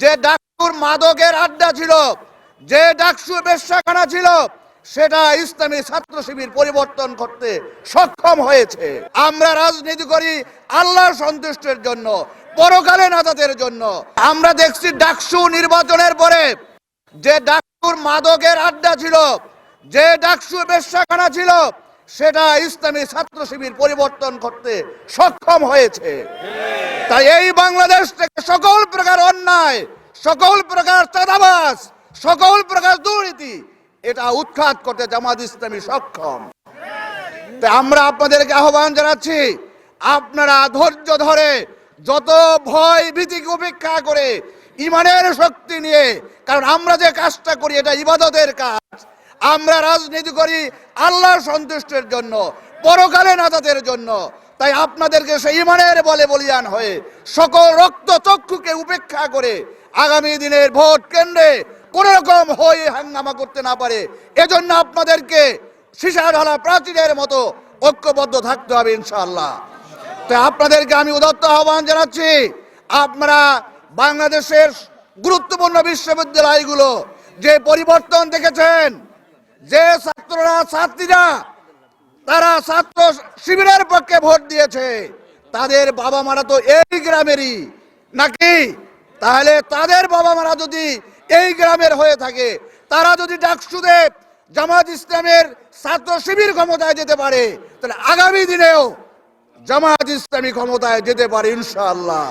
যে ডাকসুর মাদকের আড্ডা ছিল, যে ডাকসু বেশ্যাখানা ছিল, সেটা ইসলামী ছাত্র শিবির পরিবর্তন করতে সক্ষম হয়েছে। আমরা রাজনীতি করি আল্লাহর সন্তুষ্টির জন্য, পরকালে নাজাতের জন্য। আমরা দেখছি ডাকসু নির্বাচনের পরে যে ডাকসুর মাদকের আড্ডা ছিল, যে ডাকসু বেশ্যাখানা ছিল, সেটা ইসলামী ছাত্র শিবির পরিবর্তন করতে সক্ষম হয়েছে। তাই এই বাংলাদেশ থেকে সকল প্রকার অন্যায়, সকল প্রকার চাঁদাবাজ, সকল প্রকার দুর্নীতি এটা উৎখাত করতে জামাত ইসলামী সক্ষম। তাই আমরা আপনাদেরকে আহ্বান জানাচ্ছি, আপনারা ধৈর্য ধরে যত ভয় ভীতিকে উপেক্ষা করে ইমানের শক্তি নিয়ে, কারণ আমরা যে কাজটা করি এটা ইবাদতের কাজ, আমরা রাজনীতি করি আল্লাহর সন্তুষ্টির জন্য, পরকালে নাজাতের জন্য। তাই আপনাদেরকে সেই ইমানের বলে বলিয়ান হয়ে সকল রক্ত চক্ষুকে উপেক্ষা করে আগামী দিনের ভোট কেন্দ্রে কোন রকম হই হাঙ্গামা করতে না পারে, এজন্য আপনাদেরকে সীসা ঢালা প্রাচীরের মতো ঐক্যবদ্ধ থাকতে হবে ইনশাআল্লাহ। তাই আপনাদেরকে আমি উদাত্ত আহ্বান জানাচ্ছি, আপনারা বাংলাদেশের গুরুত্বপূর্ণ বিশ্ববিদ্যালয়গুলো যে পরিবর্তন দেখেছেন, যে ছাত্ররা ছাত্রীরা তারা ছাত্র শিবিরের পক্ষে ভোট দিয়েছে, তাদের বাবা মারা তো এই গ্রামেরই নাকি? তাহলে তাদের বাবা মারা যদি এই গ্রামের হয়ে থাকে, তারা যদি ডাকসুতে জামাত ইসলামের ছাত্র শিবির ক্ষমতায় যেতে পারে, তাহলে আগামী দিনেও জামাত ইসলামী ক্ষমতায় যেতে পারে ইনশাআল্লাহ।